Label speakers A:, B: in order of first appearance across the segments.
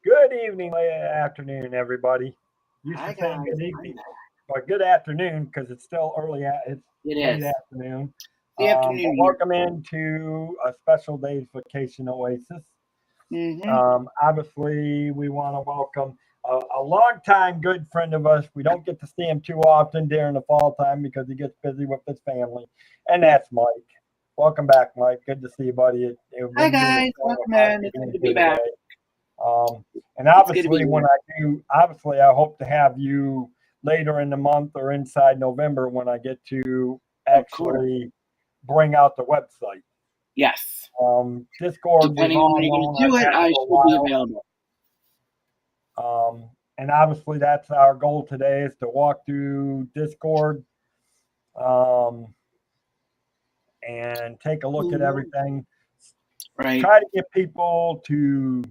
A: Good evening, late afternoon, everybody. Used
B: Hi
A: to saying
B: guys.
A: good evening, but good afternoon because it's still early. It's
B: It
A: late
B: is
A: afternoon.
B: the
A: But
B: afternoon here.
A: welcome into a special day's vacation Oasis.
B: Mm-hmm.
A: Obviously, we want to welcome a longtime good friend of us. We don't get to see him too often during the fall time because he gets busy with his family, and
B: Yep.
A: that's Mike. Welcome back, Mike. Good to see you, buddy. It
B: Hi
A: wouldn't be the
B: guys.
A: same
B: Welcome
A: without
B: in.
A: you
B: It's good
A: being
B: to be
A: here
B: back.
A: today. And
B: It's good to be
A: obviously, when
B: here.
A: I do, obviously, I hope to have you later in the month or inside November when I get to
B: Of course.
A: actually bring out the website.
B: Yes.
A: Discord, we've
B: Depending on
A: all
B: when you're
A: known
B: gonna
A: on
B: do it,
A: that
B: I
A: for a
B: should be
A: while.
B: available.
A: And obviously, that's our goal today is to walk through Discord um, and take a look at
B: Mm-hmm.
A: everything.
B: Right.
A: Try to get people to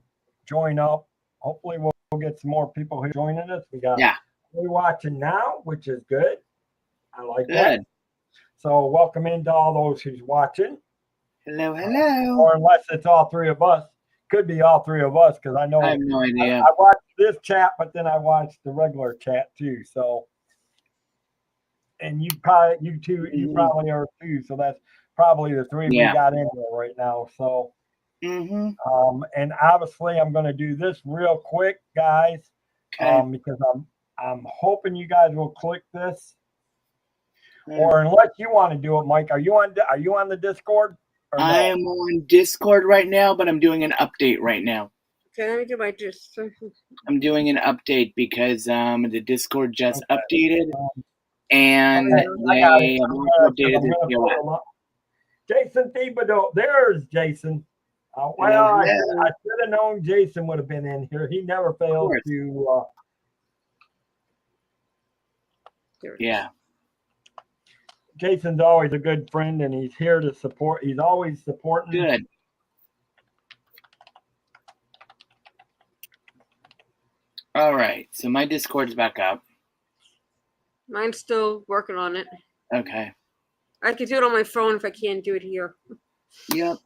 A: join up. Hopefully, we'll get some more people here joining us. We got
B: Yeah.
A: we're watching now, which is good. I like that.
B: Good.
A: So, welcome into all those who's watching,
B: Hello. Hello.
A: or unless it's all three of us. Could be all three of us because I
B: I have
A: know
B: no idea.
A: I watched this chat, but then I watched the regular chat too. So, and you
B: Mm-hmm.
A: probably are too. So that's probably the three we
B: Yeah.
A: got in there right now. So,
B: Mm-hmm.
A: and obviously I'm going to do this real quick, guys,
B: Okay.
A: because I'm hoping you guys will click this,
B: Good.
A: or unless you want to do it, Mike. Are you on the Discord or
B: I
A: no?
B: am on Discord right now, but I'm doing an update right now.
C: Okay, let me do my just.
B: I'm doing an update because the Discord just
A: Okay.
B: updated
A: Um,
B: and
A: okay, I got it.
B: they have
A: I'm
B: also
A: gonna because
B: updated
A: I'm
B: their
A: gonna put
B: POS.
A: a lot. Jason Thibodeau. There's Jason.
B: Hello.
A: Well, I
B: Hello.
A: should have known Jason would have been in here. He never
B: Of
A: fails
B: course.
A: to.
C: There it is.
B: Yeah.
A: Jason's always a good friend, and he's here to support. He's always supporting.
B: Good. All right. So my Discord's back up.
C: Mine's still working on it.
B: Okay.
C: I could do it on my phone if I can't do it here.
B: Yep.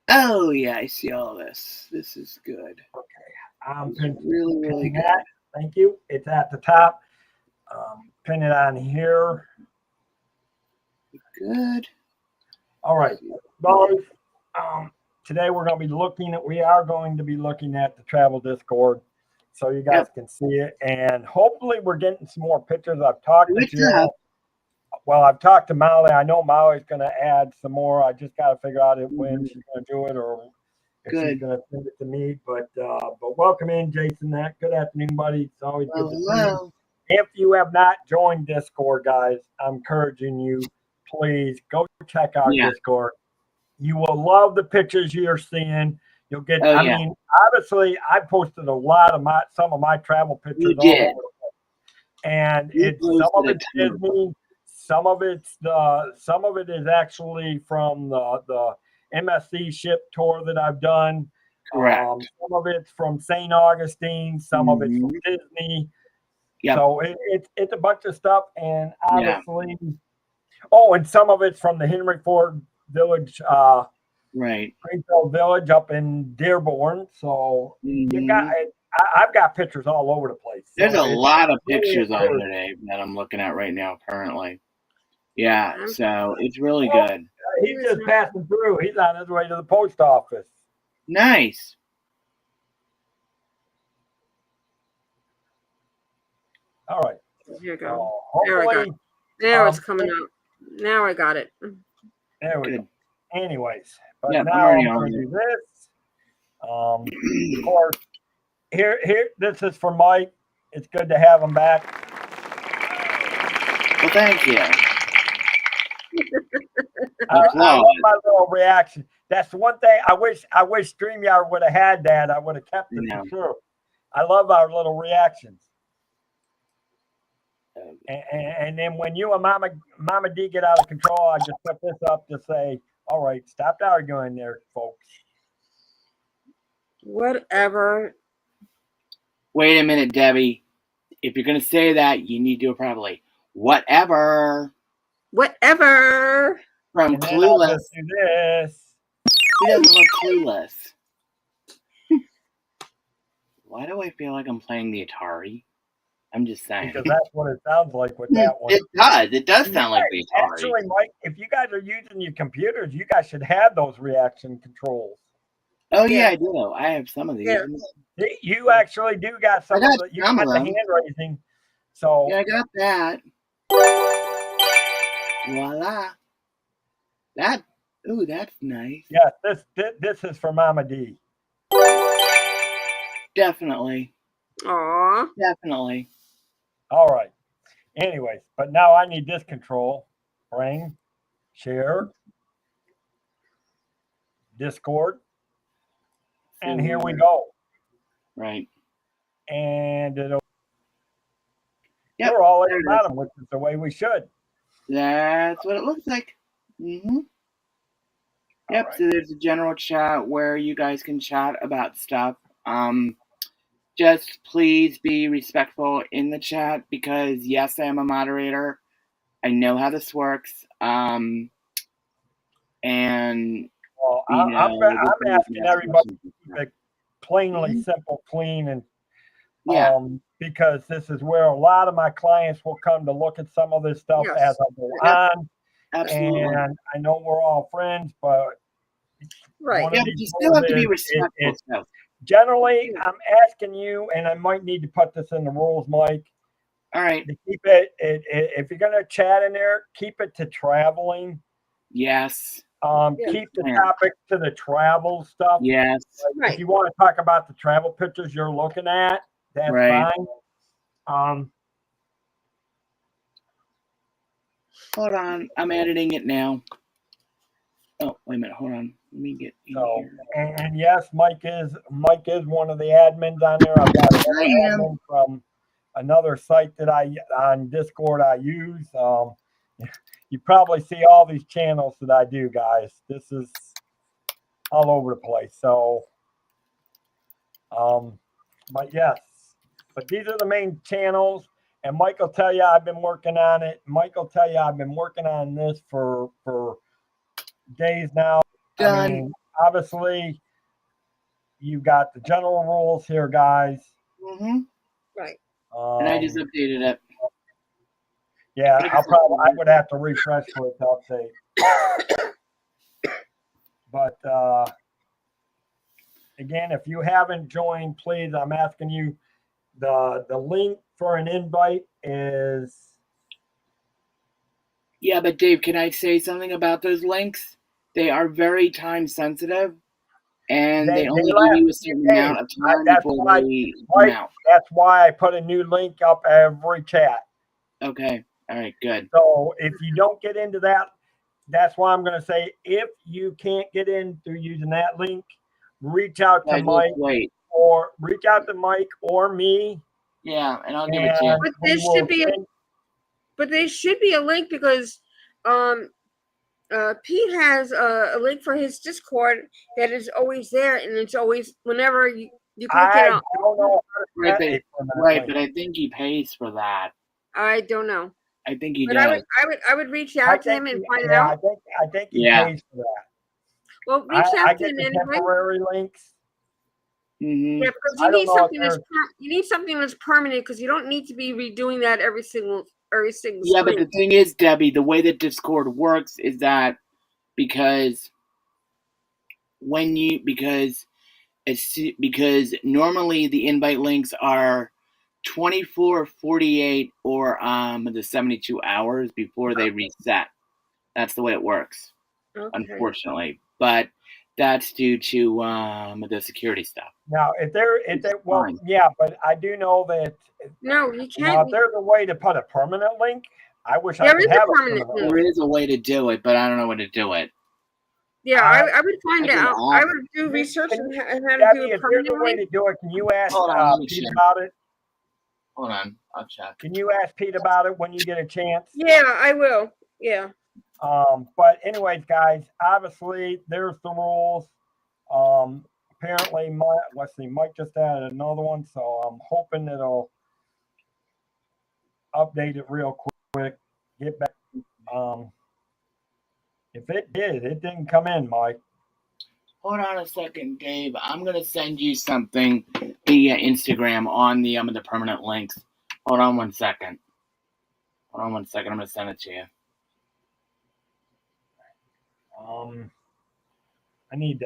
B: Oh yeah, I see all this. This is good.
A: I'm
B: It's really, really
A: pinning
B: good.
A: that. Thank you. It's at the top. Pin it on here.
B: Good.
A: All right, guys. Today we are going to be looking at the travel Discord, so you guys
B: Yep.
A: can see it, and hopefully we're getting some more pictures. I've talked to
B: Good job.
A: Jill. Well, I've talked to Molly. I know Molly's going to add some more. I just got to figure out when
B: Mhm.
A: she's going to do it or if she's
B: Good.
A: going to send it to me. But welcome in, Jason. Good afternoon, buddy. It's always good
B: Hello,
A: to see you.
B: hello.
A: If you have not joined Discord, guys, I'm encouraging you. Please go check out
B: Yeah.
A: Discord. You will love the pictures you're seeing. You'll get.
B: Oh
A: I
B: yeah.
A: mean, obviously, I posted a lot of some of my travel
B: You
A: pictures all
B: did.
A: over the and
B: You
A: it's some of
B: posted a
A: it's
B: ton of them.
A: Disney, some of it is actually from the MSC ship tour that I've done.
B: Correct.
A: Some of it's from St. Augustine, some of it's from
B: Hmm.
A: Disney.
B: Yep.
A: So it's a bunch of stuff, and
B: Yeah.
A: obviously, and some of it's from the Henry Ford Village,
B: Right.
A: Greenfield Village up in Dearborn. So you got,
B: Hmm.
A: I've got pictures all over the place.
B: There's
A: So
B: a
A: it's
B: lot of
A: really
B: pictures on
A: encouraging.
B: here, Dave, that I'm looking at right now currently. Yeah.
C: I'm
B: So it's really
A: Oh,
B: good.
A: he's just passing through. He's on his way to the post office.
B: Nice.
A: All right.
C: Here we go.
A: So
C: There we go.
A: hopefully,
C: There it's coming out. Now I got it.
A: there we
B: Good.
A: go. Anyways, but
B: Yep. I'm
A: now
B: already
A: I'm going to
B: on
A: do this. Of course, here. This is for Mike. It's good to have him back.
B: Well, thank you.
A: I
B: Applause.
A: love my little reaction. That's one thing I wish. I wish Streamyard would have had that. I would have kept
B: You
A: it
B: know.
A: for sure. I love our little reactions. And then when you and Mama D get out of control, I just put this up to say, all right, stop arguing there, folks.
C: Whatever.
B: Wait a minute, Debbie. If you're gonna say that, you need to do it properly. Whatever.
C: Whatever.
B: From
A: And then I'll
B: Clueless.
A: just do this.
B: Who doesn't love Clueless? Why do I feel like I'm playing the Atari? I'm just saying.
A: Because that's what it sounds like with that one.
B: It does. It does sound like the Atari.
A: Actually, Mike, if you guys are using your computers, you guys should have those reaction controls.
B: Oh yeah, I do. I have some of these.
C: Yeah.
A: You actually do got some
B: I
A: of
B: got
A: the. You
B: some
A: got
B: of
A: the
B: them.
A: hand raising. So
B: Yeah, I got that. Voila. That. Ooh, that's nice.
A: yeah, this is for Mama D.
B: Definitely.
C: Aw.
B: Definitely.
A: All right. Anyways, but now I need this control. Bring, share, Discord, and here we go.
B: Right.
A: And it'll.
B: Yep.
A: We're all at
B: there
A: the
B: it is.
A: bottom, which is the way we should.
B: That's what it looks like. Mm-hmm. Yep.
A: All right.
B: So there's a general chat where you guys can chat about stuff. Just please be respectful in the chat because yes, I am a moderator. I know how this works. And
A: Well,
B: you know,
A: I'm asking everybody to keep it plainly
B: Mhm.
A: simple, clean, and
B: Yeah,
A: because this is where a lot of my clients will come to look at some of this stuff
C: Yes.
A: as I go
B: Yep.
A: on.
B: absolutely.
A: And I know we're all friends, but
C: Right.
A: one
B: Yeah,
A: of
B: but you
A: these
B: still have to be
A: rules
B: respectful.
A: is
B: So.
A: generally I'm asking you, and I might need to put this in the rules, Mike,
B: All right.
A: to keep it if you're gonna chat in there, keep it to traveling.
B: Yes.
C: Yeah.
A: Keep the
B: Yeah.
A: topic to the travel stuff.
B: Yes.
A: Like, if you want to talk about the travel pictures you're looking at, that's
B: Right.
A: fine.
B: Hold on. I'm editing it now. Oh, wait a minute. Hold on. Let me get in
A: So,
B: here.
A: and yes, Mike is one of the admins on there. I've got another
B: I am.
A: admin from another site that I on Discord I use. You probably see all these channels that I do, guys. This is all over the place. So, but yes, but these are the main channels. And Mike will tell you I've been working on it. Mike will tell you I've been working on this for days now.
B: Done.
A: I mean, obviously, you've got the general rules here, guys.
B: Mm-hmm.
C: Right.
B: And I just updated it.
A: Yeah, I would have to refresh for it to update. But again, if you haven't joined, please, I'm asking you. The link for an invite is.
B: Yeah, but Dave, can I say something about those links? They are very time sensitive, and they only give you a certain amount of time before they come out.
A: That's why I put a new link up every chat.
B: Okay. All right. Good.
A: So if you don't get into that, that's why I'm going to say if you can't get in through using that link, reach out to Mike or me.
B: Yeah, and I'll give it to you.
C: But there should be there should be a link because Pete has a link for his Discord that is always there, and it's always whenever you click it on.
A: I don't know.
B: Right, but I think he pays for that.
C: I don't know.
B: I think he
C: But
B: does.
C: I would reach out to him and find out.
A: I think he pays for that.
C: Well, reach out to him anyway.
A: Temporary links.
B: Mm-hmm.
C: Yeah, because you need something that's permanent because you don't need to be redoing that every single.
B: Yeah, but the thing is, Debbie, the way that Discord works is that because normally the invite links are 24, 48, or the 72 hours before they reset. That's the way it works, unfortunately. But that's due to the security stuff.
A: Now, yeah, but I do know that.
C: No, you can't.
A: Now, if there's a way to put a permanent link, I wish I
C: There
A: could
C: is a
A: have
C: permanent link.
B: There is a way to do it, but I don't know how to do it.
C: Yeah, I would find out. I would do research on how to do a
A: if there's
C: permanent
A: a way
C: link.
A: to do it, can you ask Pete
B: check.
A: about it?
B: Hold on, I'll check.
A: Can you ask Pete about it when you get a chance?
C: Yeah, I will. Yeah.
A: But anyways, guys, obviously there's the rules. Apparently, Mike just added another one, so I'm hoping it'll update it real quick. Get back. If it didn't come in, Mike.
B: Hold on a second, Dave. I'm gonna send you something the Instagram on the permanent links. Hold on 1 second. I'm gonna send it to you.
A: I need to.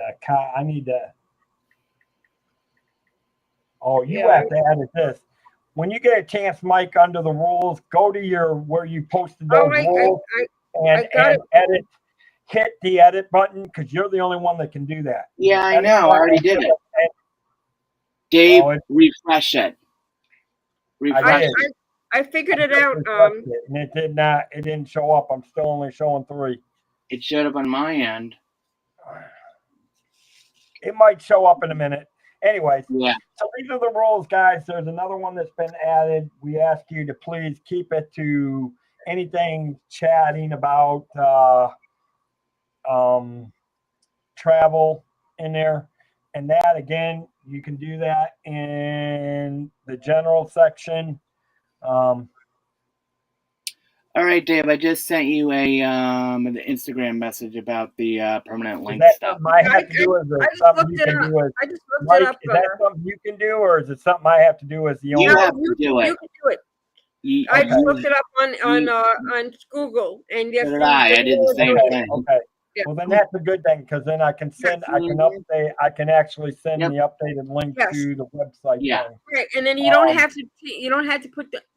A: Oh, you have to edit this. When you get a chance, Mike, under the rules, go to where you posted those rules and edit. Hit the edit button because you're the only one that can do that.
B: Yeah, I know. I already did it. Dave, refresh it.
A: Refresh it.
C: I figured it out.
A: And it did not. It didn't show up. I'm still only showing 3.
B: It showed up on my end.
A: It might show up in a minute. Anyways,
B: yeah.
A: So these are the rules, guys. There's another one that's been added. We ask you to please keep it to anything chatting about travel in there. And that, again, you can do that in the general section.
B: All right, Dave, I just sent you an Instagram message about the permanent link stuff.
A: I have to do is something you can do as Mike, is that something you can do, or is it something I have to do as the owner?
B: You have to do it.
C: You can do it. I just looked it up on Google, and yes,
B: I did the same thing.
A: Okay. Yeah. Well, then that's a good thing because then I can update. I can actually send the updated link to the website.
B: Yeah.
C: Right, and then you don't have to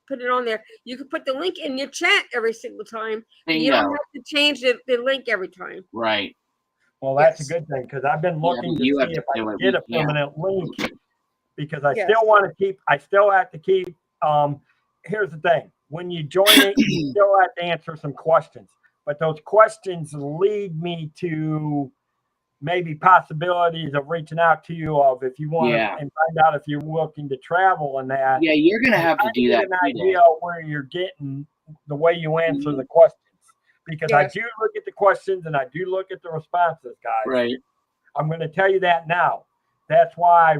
C: put it on there. You can put the link in your chat every single time. You don't have to change the link every time.
B: Right.
A: Well, that's a good thing because I've been looking to see if I can get a permanent link because I still want to keep. I still have to keep. Here's the thing: when you join it, you still have to answer some questions. But those questions lead me to maybe possibilities of reaching out to you of if you want to and find out if you're looking to travel and that.
B: Yeah, you're going to have to do that.
A: An idea of where you're getting the way you answer the questions. Because I do look at the questions and I do look at the responses, guys.
B: Right.
A: I'm going to tell you that now. That's why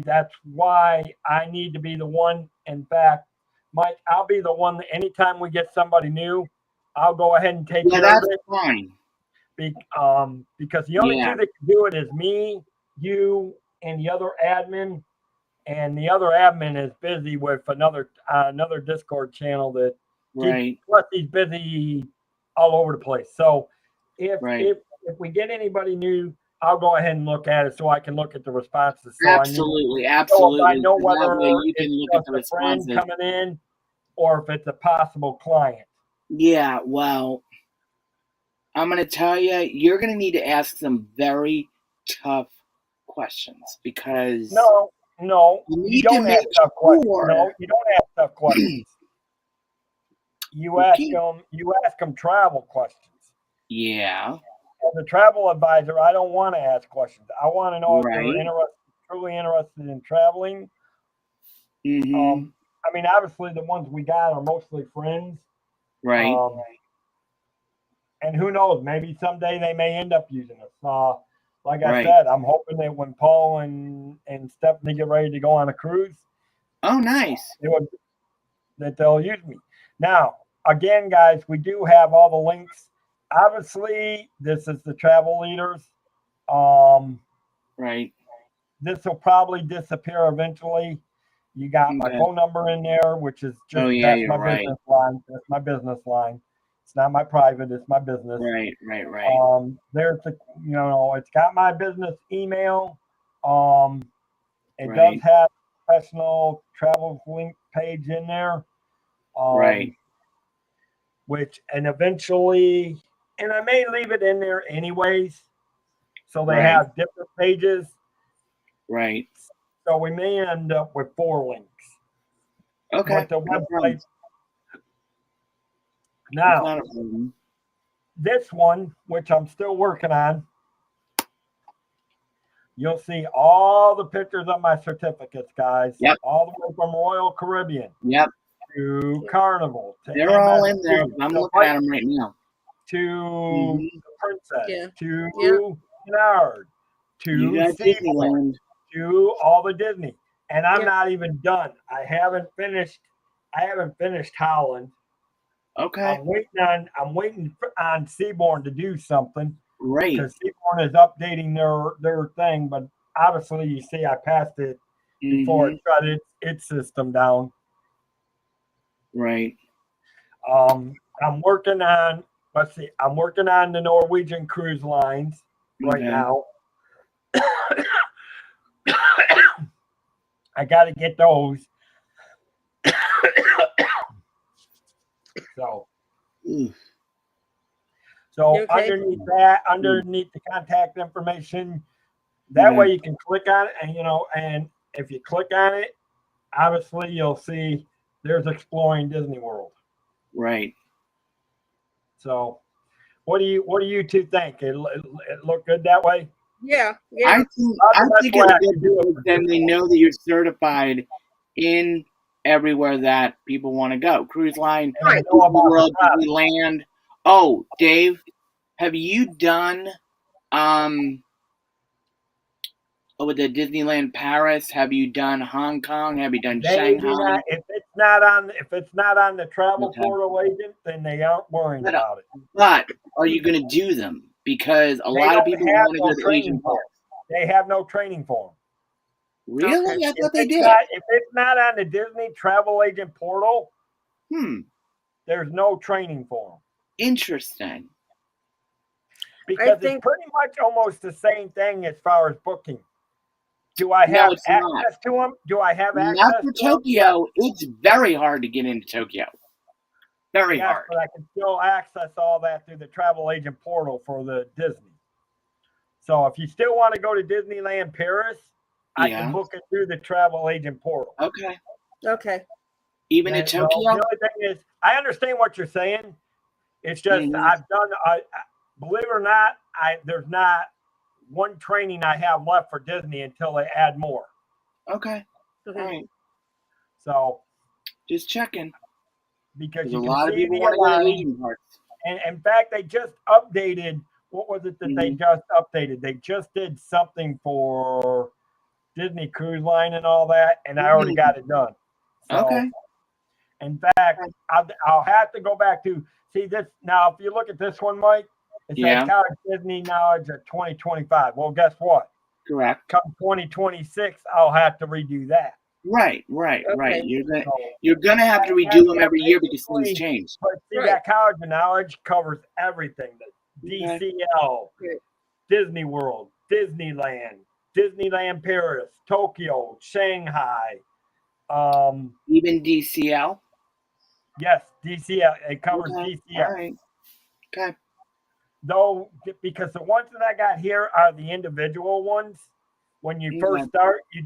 A: that's why I need to be the one. In fact, Mike, I'll be the one that anytime we get somebody new, I'll go ahead and take care of it.
B: Fine.
A: Because the only two that can do it is me, you, and the other admin. And the other admin is busy with another Discord channel that plus he's busy all over the place. So if we get anybody new, I'll go ahead and look at it so I can look at the responses. So
B: absolutely.
A: So I know whether you can look at the responses coming in or if it's a possible client.
B: Yeah, well, I'm going to tell you, you're going to need to ask some very tough questions because
A: no, you don't ask tough questions. No, you don't ask tough questions. You ask them travel questions.
B: Yeah.
A: As a travel advisor, I don't want to ask questions. I want to know if they're truly interested in traveling.
B: Mm-hmm.
A: I mean, obviously, the ones we got are mostly friends.
B: Right.
A: And who knows? Maybe someday they may end up using us. Like I said, I'm hoping that when Paul and Stephanie get ready to go on a cruise.
B: Oh, nice.
A: That they'll use me. Now, again, guys, we do have all the links. Obviously, this is the travel leaders.
B: Right.
A: This will probably disappear eventually. You got my phone number in there, which is just that's my business line. That's my business line. It's not my private. It's my business.
B: Right.
A: There's it's got my business email. It does have a professional travel link page in there. And eventually, and I may leave it in there anyways. So they have different pages.
B: Right.
A: So we may end up with 4 links.
B: Okay.
A: But the website. Now, this one, which I'm still working on, you'll see all the pictures of my certificates, guys.
B: Yep.
A: All the way from Royal Caribbean.
B: Yep.
A: To Carnival.
B: They're all in there. I'm looking at them right now.
A: To the Princess. To Canard. To
B: Disneyland.
A: To all the Disney. And I'm not even done. I haven't finished Holland.
B: Okay.
A: I'm waiting on Seabourn to do something.
B: Right.
A: Because Seabourn is updating their thing, but obviously you see I passed it before it shut its system down.
B: Right.
A: I'm working on, let's see, I'm working on the Norwegian cruise lines right now. I got to get those. So underneath that, underneath the contact information, that way you can click on it, and if you click on it, obviously you'll see there's Exploring Disney World.
B: Right.
A: So, what do you two think? It look good that way?
C: Yeah.
B: I think it's good because then they know that you're certified in everywhere that people want to go. Cruise line,
C: right.
B: World, Disneyland. Oh, Dave, have you done with the Disneyland Paris? Have you done Hong Kong? Have you done Shanghai?
A: If it's not on the travel portal agent, then they aren't worrying about it.
B: But are you going to do them? Because a lot of people want to go to the Asian parks.
A: They have no training for them.
B: Really? Okay. I thought they did.
A: If it's not on the Disney travel agent portal, there's no training for them.
B: Interesting.
A: Because it's pretty much almost the same thing as far as booking. Do I have access to them? Do I have access
B: not for Tokyo. It's very hard to get into Tokyo. Very hard.
A: But I can still access all that through the travel agent portal for the Disney. So if you still want to go to Disneyland Paris, I can book it through the travel agent portal.
B: Okay. Even in Tokyo?
A: The only thing is, I understand what you're saying. It's just I've done. Believe it or not, there's not one training I have left for Disney until they add more.
B: Okay. All right.
A: So,
B: just checking.
A: Because
B: a lot of people want to go to Asian parks.
A: And in fact, they just updated. What was it that they just updated? They just did something for Disney Cruise Line and all that, and I already got it done. So, in fact, I'll have to go back to see this. Now, if you look at this one, Mike, it says College Disney Knowledge at 2025. Well, guess what?
B: Correct.
A: Come 2026, I'll have to redo that.
B: Right. You're gonna have to redo them every year because things change.
A: But see, that College of Knowledge covers everything: the DCL, Disney World, Disneyland, Disneyland Paris, Tokyo, Shanghai,
B: even DCL.
A: Yes, DCL. It covers DCL.
B: All right. Okay.
A: Though, because the ones that I got here are the individual ones. When you first start, you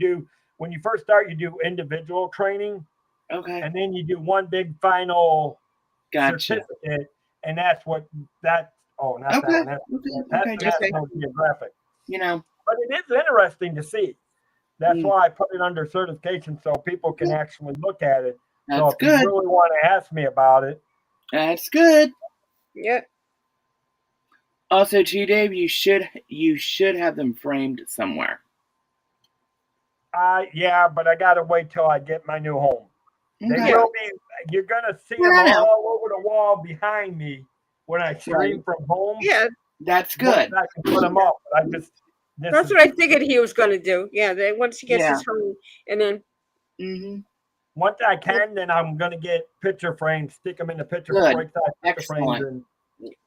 A: do individual training.
B: Okay.
A: And then you do one big final certificate, and that's what that. Oh, not that. That's National Geographic. But it is interesting to see. That's why I put it under certification so people can actually look at it. So if you really want to ask me about it,
B: that's good.
C: Yep.
B: Also, too, Dave, you should have them framed somewhere.
A: Yeah, but I gotta wait till I get my new home. Okay. They will be. You're gonna see them all over the wall behind me when I stream from home.
C: Yeah,
B: that's good.
A: I can put them up.
C: That's what I figured he was gonna do. Yeah, once he gets his home, and then.
A: Once I can, then I'm gonna get picture frames, stick them in the picture frames,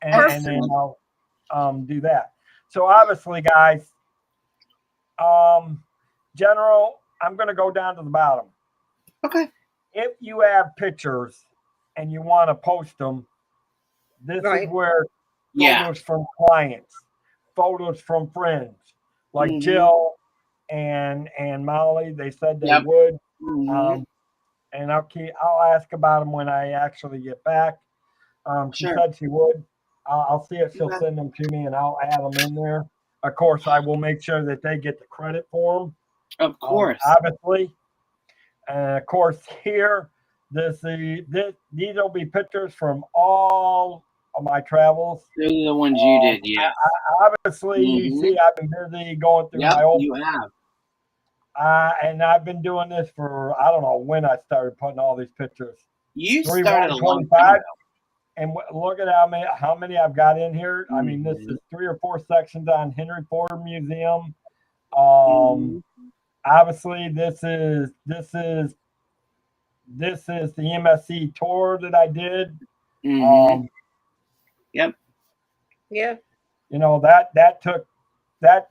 A: and then I'll do that. So obviously, guys, General, I'm going to go down to the bottom.
B: Okay.
A: If you have pictures and you want to post them, this is where photos from clients, photos from friends, like Jill and Molly, they said they would. And I'll ask about them when I actually get back. She said she would. I'll see if she'll send them to me, and I'll add them in there. Of course, I will make sure that they get the credit for them.
B: Of course.
A: Obviously. And of course, here, these will be pictures from all of my travels.
B: These are the ones you did, yeah.
A: Obviously, you see, I've been busy going through my old.
B: You have.
A: And I've been doing this for, I don't know when I started putting all these pictures.
B: You started a long time ago.
A: And look at how many I've got in here. I mean, this is 3 or 4 sections on Henry Ford Museum, Obviously, this is the MSC tour that I did.
B: Yep.
C: Yeah.
A: You know, that took that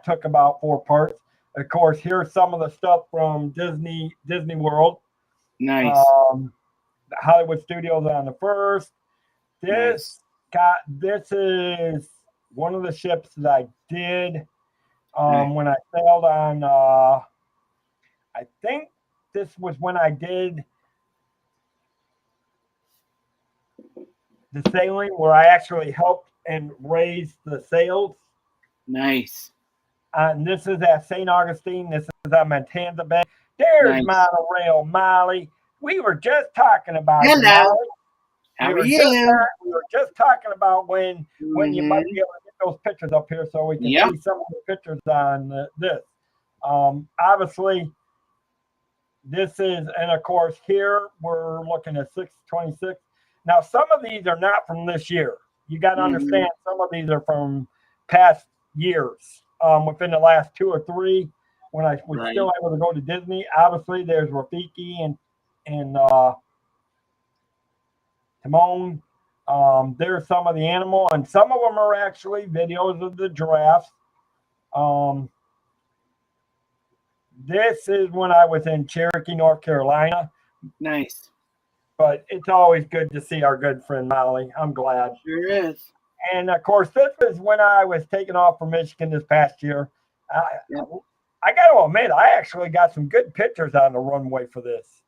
A: took about 4 parts. Of course, here's some of the stuff from Disney World.
B: Nice.
A: The Hollywood Studios on the first. This is one of the ships that I did when I sailed on. I think this was when I did the sailing where I actually helped and raised the sails.
B: Nice.
A: And this is at St. Augustine. This is at Matanza Bay. There's Monorail Molly. We were just talking about
B: Hello.
A: Molly.
B: How are you?
A: We were just talking about when you might be able to get those pictures up here so we can see some of the pictures on this. Obviously, this is, and of course, here we're looking at 626. Now, some of these are not from this year. You got to understand, some of these are from past years, within the last 2 or 3, when I was still able to go to Disney. Obviously, there's Rafiki and Timon. There's some of the animal, and some of them are actually videos of the giraffes. This is when I was in Cherokee, North Carolina.
B: Nice.
A: But it's always good to see our good friend Molly. I'm glad.
B: Sure is.
A: And of course, this is when I was taking off from Michigan this past year. I got to admit, I actually got some good pictures on the runway for this.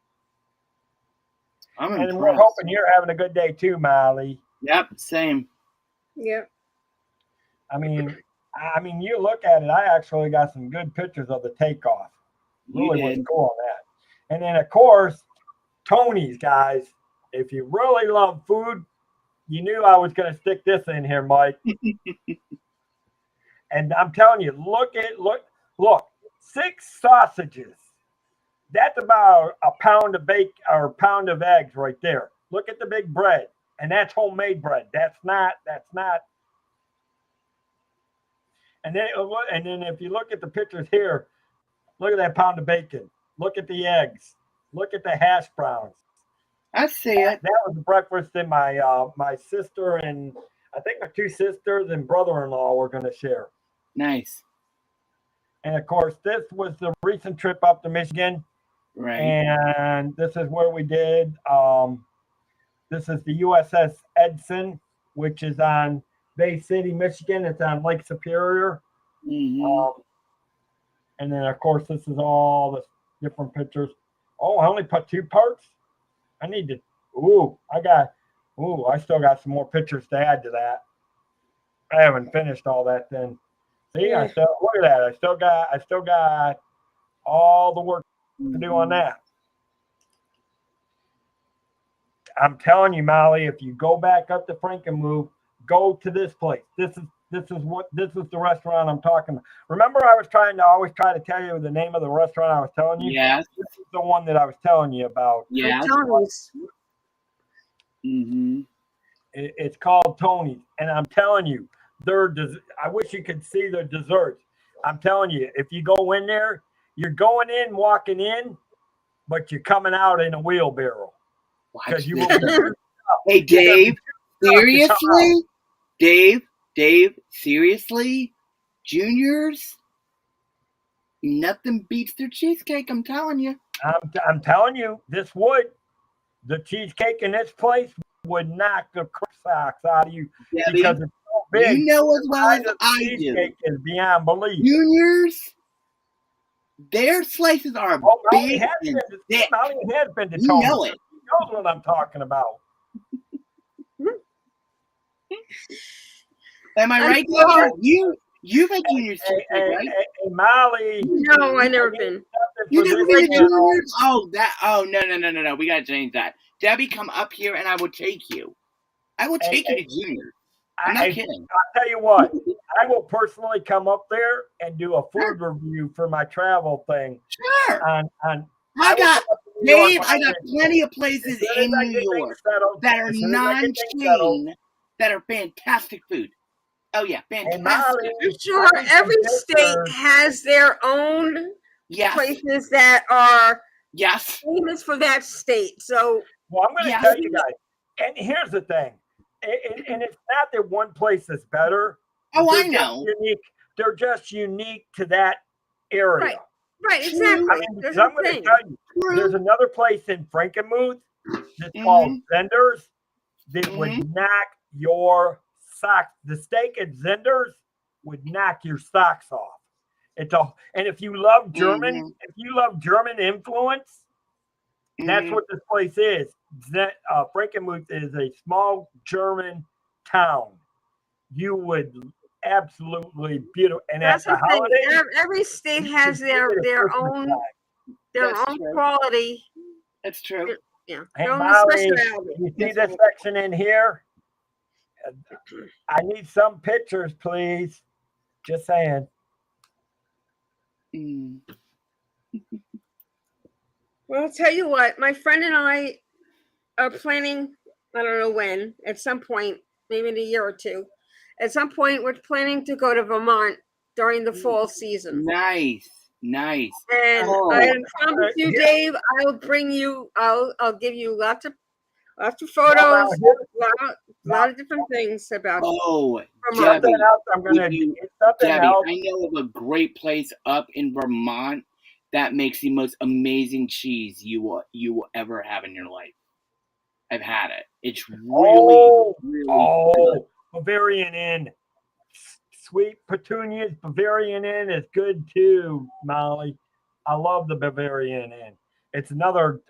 B: I'm
A: and
B: impressed.
A: We're hoping you're having a good day too, Molly.
B: Yep, same.
C: Yep.
A: I mean, you look at it. I actually got some good pictures of the takeoff. Really was cool on that. And then, of course, Tony's, guys. If you really love food, you knew I was going to stick this in here, Mike. And I'm telling you, look, 6 sausages. That's about a pound of bacon or a pound of eggs right there. Look at the big bread, and that's homemade bread. That's not. And then if you look at the pictures here, look at that pound of bacon. Look at the eggs. Look at the hash browns.
B: I see it.
A: That was the breakfast that my sister and I think my 2 sisters and brother-in-law were going to share.
B: Nice.
A: And of course, this was the recent trip up to Michigan.
B: Right.
A: And this is where we did. This is the USS Edson, which is on Bay City, Michigan. It's on Lake Superior. And then, of course, this is all the different pictures. Oh, I only put 2 parts. I need to. I still got some more pictures to add to that. I haven't finished all that. Then, see, look at that. I still got all the work to do on that. I'm telling you, Molly, if you go back up to Frankenmuth, go to this place. This is the restaurant I'm talking about. Remember, I was always try to tell you the name of the restaurant I was telling you?
B: Yes.
A: This is the one that I was telling you about.
B: Yes.
A: It's called Tony's. And I'm telling you, I wish you could see the desserts. I'm telling you, if you go in there, you're going in, walking in, but you're coming out in a wheelbarrow. Because you will be.
B: Hey, Dave, seriously? Dave, seriously? Juniors? Nothing beats their cheesecake, I'm telling you.
A: I'm telling you, the cheesecake in this place would knock the socks out of you.
B: Debbie,
A: because it's so big.
B: You know as well as I do.
A: Cheesecake is beyond belief.
B: Juniors, their slices are big and thick.
A: Molly has been to
B: You
A: Tony's.
B: know it.
A: He knows what I'm talking about.
B: Am I right, Debbie? You've had Junior's cheesecake, right?
A: Hey, Molly.
C: No, I've never been.
B: You never been to Junior's? Oh, no. We got to change that. Debbie, come up here and I will take you. I will take you to Junior's. I'm not kidding.
A: I'll tell you what. I will personally come up there and do a food review for my travel thing.
B: Sure.
A: I got
B: plenty of places in New York that are non-chain that are fantastic food. Oh yeah, fantastic.
A: Molly,
C: Sure, every state has their own places that are famous for that state. So,
A: well, I'm going to tell you guys, and here's the thing, and it's not that one place is better.
B: Oh, I know.
A: They're just unique to that area.
C: Right, exactly.
A: I mean, I'm going to tell you, there's another place in Frankenmuth that's called Zenders that would knock your socks. The steak at Zenders would knock your socks off. And if you love German, if you love German influence, that's what this place is. Frankenmuth is a small German town. You would absolutely beautiful. And
C: that's
A: at the holidays,
C: every state has their own quality.
B: That's true.
C: Yeah.
A: Hey, Molly, you see this section in here? I need some pictures, please. Just saying.
C: Well, I'll tell you what, my friend and I are planning, I don't know when, at some point, maybe in a year or two, at some point, we're planning to go to Vermont during the fall season.
B: Nice.
C: And I promise you, Dave, I'll bring you, I'll give you lots of photos, a lot of different things about
B: Debbie,
A: something else I'm going to do.
B: Debbie, I know of a great place up in Vermont that makes the most amazing cheese you will ever have in your life. I've had it. It's really good.
A: Bavarian Inn. Sweet petunias, Bavarian Inn is good too, Molly. I love the Bavarian Inn. It's another.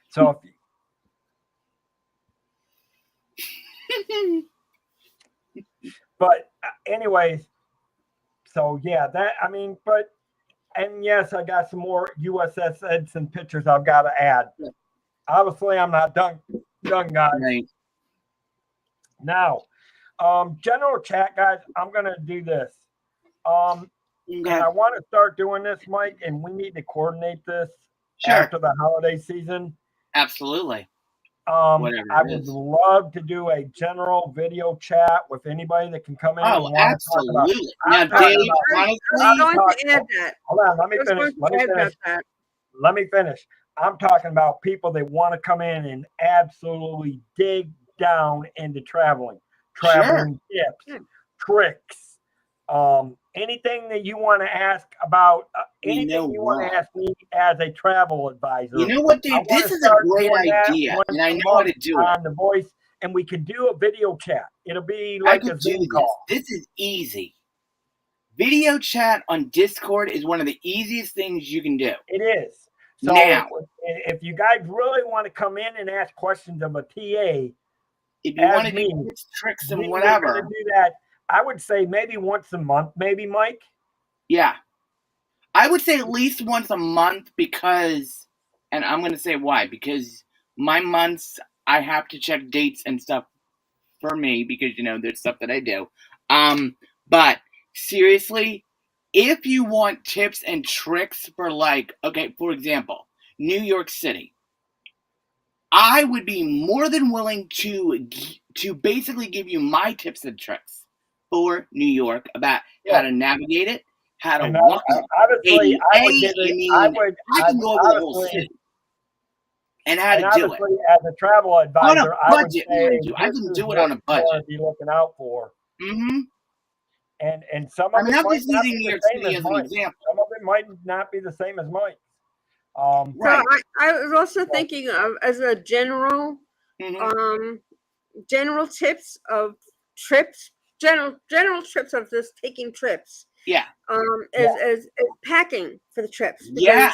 A: So, but anyways, so yeah, and yes, I got some more USS Edson pictures I've got to add. Obviously, I'm not done, guys.
B: Right.
A: Now, general chat, guys, I'm going to do this. And I want to start doing this, Mike, and we need to coordinate this after the holiday season.
B: Absolutely.
A: I would love to do a general video chat with anybody that can come in.
B: Oh, absolutely. Now, Dave, honestly,
A: hold on, let me finish. Let me finish. I'm talking about people that want to come in and absolutely dig down into traveling tips, tricks, anything that you want to ask about, anything you want to ask me as a travel advisor.
B: You know what, Dave? This is a great idea, and I know how to do it
A: on the voice, and we can do a video chat. It'll be like a Zoom call.
B: This is easy. Video chat on Discord is one of the easiest things you can do.
A: It is. So now, if you guys really want to come in and ask questions of a TA,
B: if you want to do tricks and whatever,
A: do that. I would say maybe once a month, maybe, Mike.
B: Yeah, I would say at least once a month because, and I'm going to say why, because my months I have to check dates and stuff for me because there's stuff that I do. But seriously, if you want tips and tricks for for example, New York City, I would be more than willing to basically give you my tips and tricks for New York about how to navigate it, how to walk.
A: Obviously, I
B: can go over the whole city and how to do it.
A: As a travel advisor, I would say
B: I can do it on a budget.
A: Be looking out for.
B: Mm-hmm.
A: And some of
B: I'm just using New York City as an example.
A: Some of it might not be the same as mine.
C: So I was also thinking of as a general, general tips of trips, general trips of just taking trips.
B: Yeah.
C: As packing for the trips.
B: Yeah.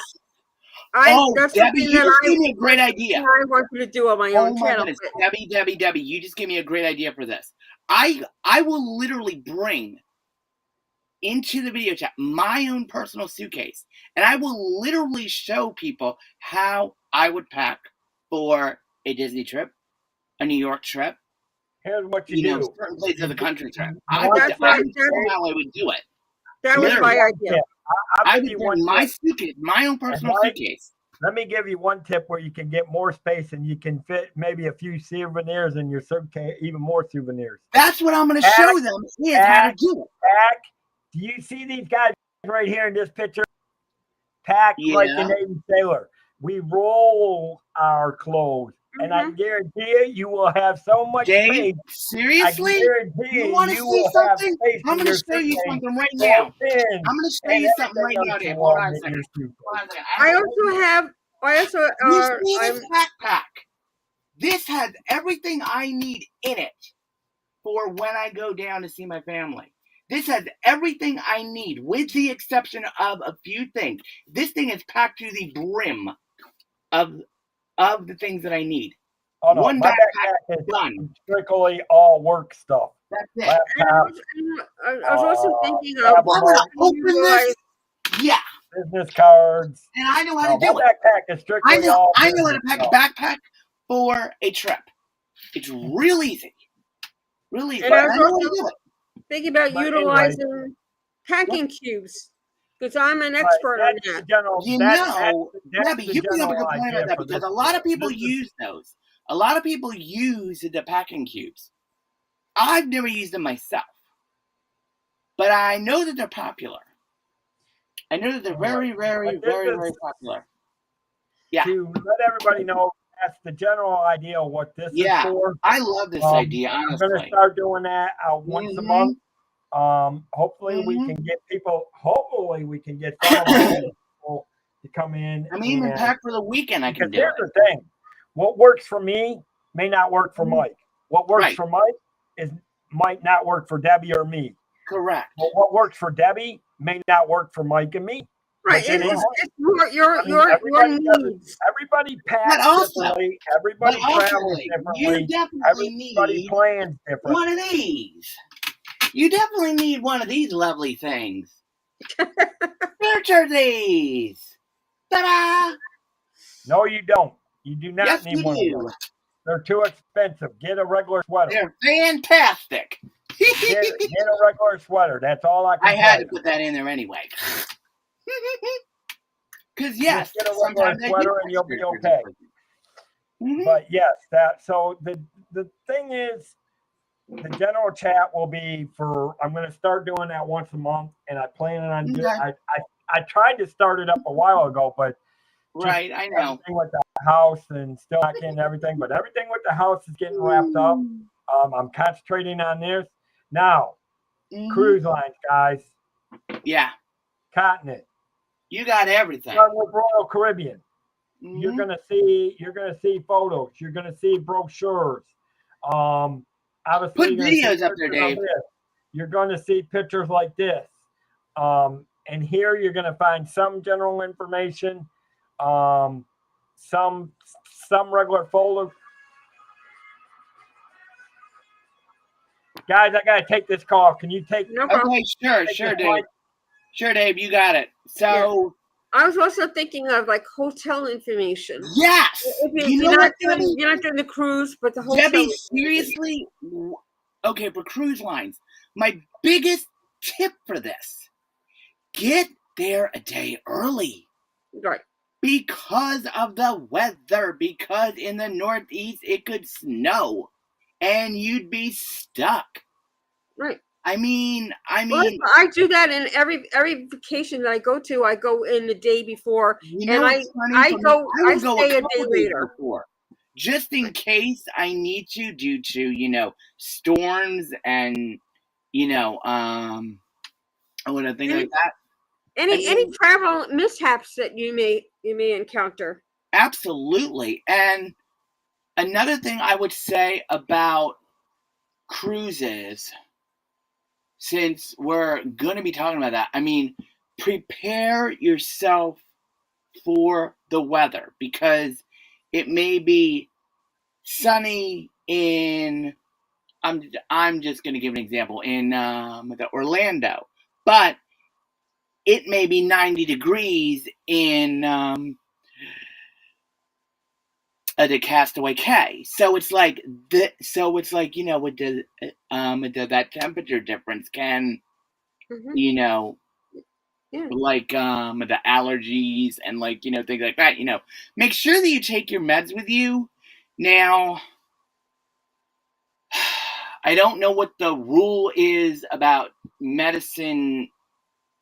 C: That's
B: Debbie, you just gave me a great idea.
C: I want you to do on my own channel.
B: Debbie, you just gave me a great idea for this. I will literally bring into the video chat my own personal suitcase, and I will literally show people how I would pack for a Disney trip, a New York trip.
A: Here's what you do.
B: Certain places of the country trip. I would show how I would do it.
C: That was my idea.
B: I would bring my suitcase, my own personal suitcase.
A: Let me give you one tip where you can get more space and you can fit maybe a few souvenirs in your suitcase, even more souvenirs.
B: That's what I'm going to show them is how to do it.
A: Pack. Do you see these guys right here in this picture? Pack like a Navy sailor. We roll our clothes. And I guarantee you will have so much space.
B: Seriously?
A: I guarantee
B: you want to see something? I'm going to show you something right now. I'm going to show you something right now, Dave. Hold on a second.
C: I also
B: you see this backpack? This has everything I need in it for when I go down to see my family. This has everything I need, with the exception of a few things. This thing is packed to the brim of the things that I need.
A: Oh, no, one backpack is done. Strictly all work stuff.
B: That's it.
A: Laptop,
C: I was also thinking of
B: open this. Yeah.
A: Business cards.
B: And I know how to do it.
A: Backpack is strictly
B: I know how to pack a backpack for a trip. It's real easy. Really easy.
C: And I was also thinking about utilizing packing cubes. Because I'm an expert on that.
B: Debbie, you bring up a good point about that because a lot of people use those. A lot of people use the packing cubes. I've never used them myself. But I know that they're popular. I know that they're very, very, very, very popular. Yeah.
A: To let everybody know, that's the general idea of what this is for.
B: I love this idea, honestly.
A: I'm going to start doing that once a month. Hopefully we can get people. Hopefully we can get some people to come in.
B: I mean, even pack for the weekend. I can do.
A: Here's the thing: what works for me may not work for Mike. What works for Mike might not work for Debbie or me.
B: Correct.
A: But what works for Debbie may not work for Mike and me.
C: Right. It's your needs.
A: Everybody packs differently. Everybody travels differently. Everybody plans differently.
B: One of these. You definitely need one of these lovely things. Nurture these. Ta-da!
A: No, you don't. You do not need one of those. They're too expensive. Get a regular sweater.
B: They're fantastic.
A: Get a regular sweater. That's all I can
B: I had to put that in there anyway. Because, yes,
A: get a regular sweater and you'll be okay. But, yes, so the thing is, the general chat will be I'm going to start doing that once a month, and I plan on doing. I tried to start it up a while ago, but
B: I know
A: everything with the house and still not getting everything, but everything with the house is getting wrapped up. I'm concentrating on this now. Cruise lines, guys.
B: Yeah,
A: continent.
B: You got everything.
A: Start with Royal Caribbean. You're gonna see photos. You're gonna see brochures. Obviously,
B: put videos up there, Dave.
A: You're going to see pictures like this. And here you're going to find some general information, some regular folder. Guys, I got to take this call. Can you take?
B: Okay, sure, Dave. Point? Sure, Dave, you got it. So.
C: I was also thinking of like hotel information.
B: Yes.
C: You're not doing the cruise, but the hotel.
B: Debbie, seriously? Okay, for cruise lines, my biggest tip for this: get there a day early.
C: Right.
B: Because of the weather. Because in the Northeast it could snow, and you'd be stuck.
C: Right.
B: I mean,
C: well, I do that in every vacation that I go to. I go in the day before, and I stay a day later,
B: just in case I need to, due to storms and what thing like that.
C: Any travel mishaps that you may encounter.
B: Absolutely, and another thing I would say about cruises. Since we're going to be talking about that, I mean, prepare yourself for the weather because it may be sunny in, I'm just going to give an example, in Orlando, but it may be 90 degrees in the Castaway Cay. So it's like with that temperature difference can
C: Yeah.
B: like the allergies and like, you know, things like that. You know, make sure that you take your meds with you. Now, I don't know what the rule is about medicine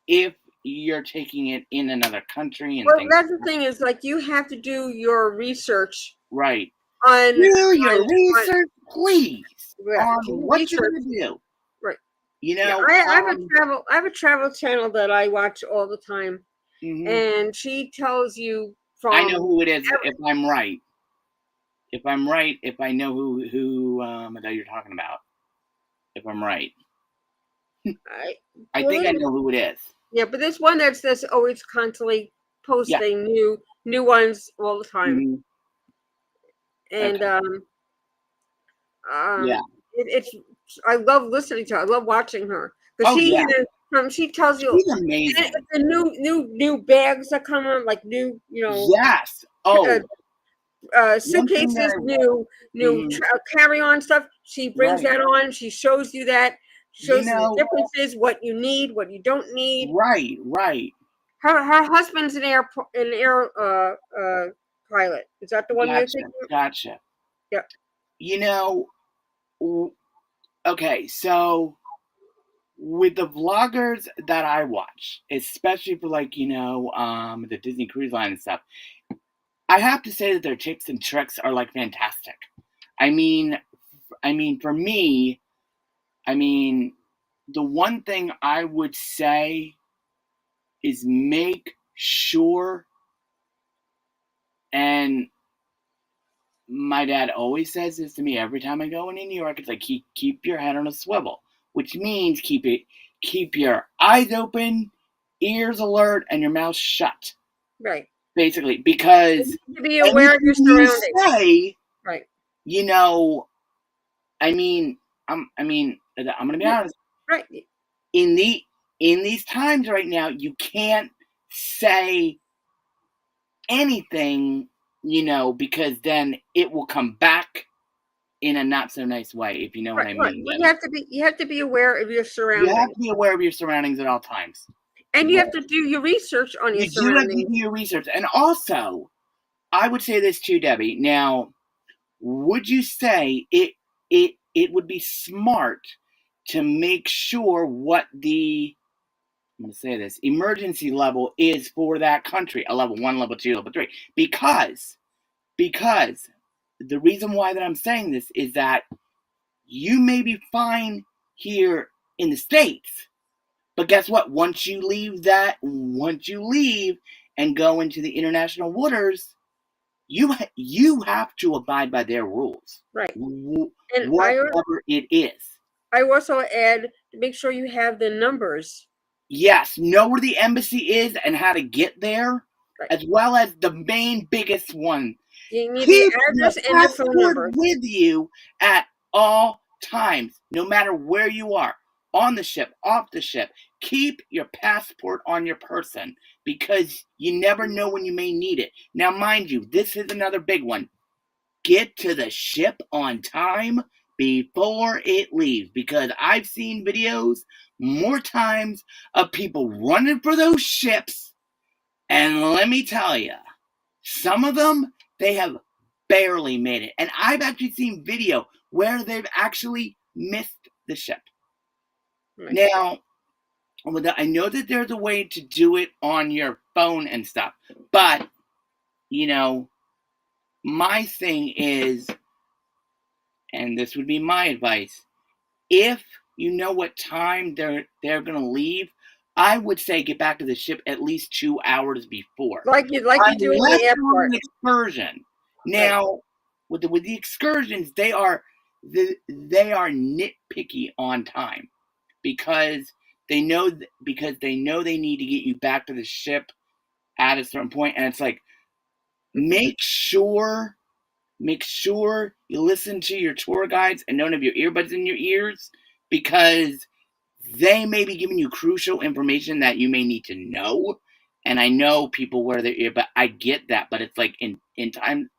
B: if you're taking it in another country and
C: Well,
B: things.
C: that's the thing is like you have to do your research
B: Right.
C: on
B: Do your
C: on,
B: research, please,
C: yeah,
B: on
C: do
B: what you're
C: research.
B: gonna do.
C: Right.
B: You
C: Yeah,
B: know,
C: I have a travel channel that I watch all the time,
B: mhm.
C: and she tells you
B: I know
C: from
B: who it is if I'm right. If I'm right, if I know who that you're talking about. If I'm right.
C: I,
B: I
C: well,
B: think I know who it is.
C: yeah, but there's one that's always constantly
B: Yeah.
C: posting new ones all the time,
B: Mhm.
C: and
B: Okay. Yeah.
C: it's I love listening to her. I love watching her because
B: Oh yeah.
C: she tells you
B: She's amazing.
C: the new bags that come on, like new,
B: Yes. Oh, one thing
C: suitcases,
B: that
C: new
B: mhm,
C: carry on stuff. She brings
B: right.
C: that on. She shows you that. She
B: You
C: shows you the
B: know,
C: differences, what you need, what you don't need.
B: right.
C: Her husband's an air pilot. Is that the one you're thinking of?
B: Gotcha.
C: Yeah.
B: You know, okay, so with the vloggers that I watch, especially for like, you know, the Disney Cruise Line and stuff, I have to say that their tips and tricks are like fantastic. I mean, for me, the one thing I would say is make sure, and my dad always says this to me every time I go into New York. It's like keep your head on a swivel, which means keep your eyes open, ears alert, and your mouth shut.
C: Right.
B: Basically, because
C: You to be aware of your
B: anything you
C: surroundings.
B: say,
C: Right.
B: you know, I'm gonna be honest.
C: Right.
B: In these times right now, you can't say anything, you know, because then it will come back in a not so nice way, if you know what
C: Right.
B: I
C: Right.
B: mean.
C: Well, you have to be aware of your
B: You have
C: surroundings,
B: to be aware of your surroundings at all times.
C: and you
B: But
C: have to do your research on your
B: you do have to
C: surroundings.
B: do your research. And also, I would say this too, Debbie. Now, would you say it would be smart to make sure what the, I'm going to say this, emergency level is for that country, a level 1, level 2, level 3, because the reason why that I'm saying this is that you may be fine here in the States, but guess what? Once you leave and go into the international waters, you have to abide by their rules,
C: Right. And
B: whatever it is.
C: I also add to make sure you have the numbers.
B: Yes, know where the embassy is and how to get there,
C: Right.
B: as well as the main biggest one.
C: You need
B: Keep
C: the
B: your
C: address and the phone
B: passport
C: number.
B: with you at all times, no matter where you are, on the ship, off the ship. Keep your passport on your person because you never know when you may need it. Now, mind you, this is another big one. Get to the ship on time before it leaves, because I've seen videos more times of people running for those ships, and let me tell you, some of them, they have barely made it. And I've actually seen video where they've actually missed the ship.
C: Right.
B: Now, I know that there's a way to do it on your phone and stuff, but, you know, my thing is, and this would be my advice, if you know what time they're going to leave, I would say get back to the ship at least 2 hours before.
C: Like you do in
B: Unless
C: the
B: you're on
C: airport.
B: an excursion. Now, with the excursions, they are nitpicky on time because they know they need to get you back to the ship at a certain point, and it's like make sure you listen to your tour guides and don't have your earbuds in your ears, because they may be giving you crucial information that you may need to know. And I know people wear their ear, but I get that. But it's like in time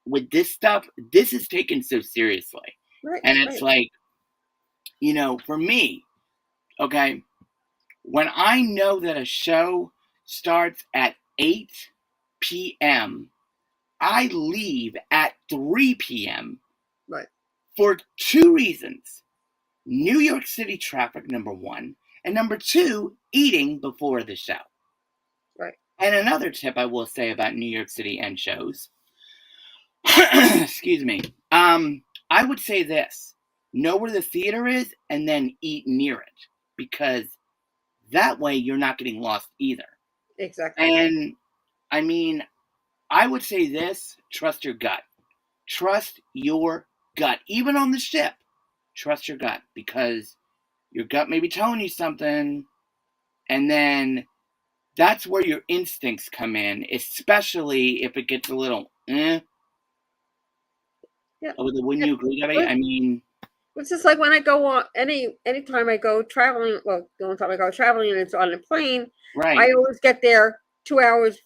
B: with this stuff, this is taken so seriously.
C: Right.
B: And it's like, you know, for me, okay, When I know that a show starts at 8 p.m., I leave at 3 p.m.
C: Right.
B: For two reasons. New York City traffic, number one, and number two, eating before the show.
C: Right.
B: And another tip I will say about New York City and shows, excuse me, I would say this: know where the theater is and then eat near it, because that way you're not getting lost either.
C: Exactly.
B: And I mean, I would say this: trust your gut. Trust your gut, even on the ship. Trust your gut, because your gut may be telling you something, and then that's where your instincts come in, especially if it gets a little
C: Yeah.
B: Wouldn't you agree, Debbie? I mean,
C: it's just like when I go on anytime I go traveling. Well, the only time I go traveling and it's on a plane,
B: right?
C: I always get there 2 hours.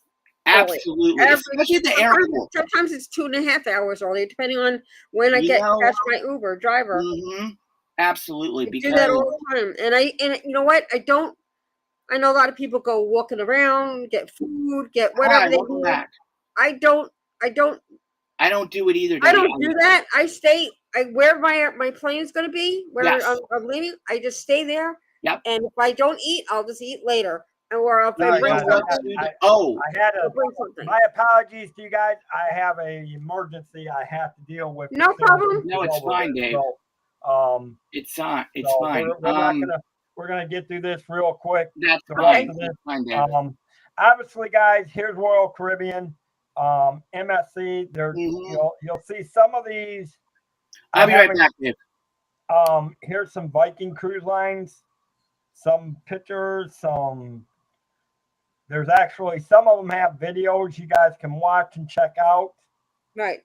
B: Absolutely, especially at the airport.
C: Sometimes it's 2.5 hours early, depending on when I catch my Uber driver.
B: Mm-hmm. Absolutely,
C: I do that all the time, and you know what? I know a lot of people go walking around, get food, get whatever they need.
B: Back.
C: I don't
B: do it either.
C: I don't do that. I stay. Where my plane is going to be, where I'm leaving, I just stay there.
B: Yep.
C: And if I don't eat, I'll just eat later. Or if I bring something.
A: My apologies to you guys. I have an emergency I have to deal with.
C: No problem.
B: No, it's fine, Dave.
A: So,
B: it's fine.
A: We're gonna get through this real quick.
B: That's fine. Fine, Dave.
A: Obviously, guys, here's Royal Caribbean, MSC. There, you'll see some of these.
B: I'll be right back, Dave.
A: Here's some Viking cruise lines. Some pictures. There's actually some of them have videos you guys can watch and check out.
C: Right.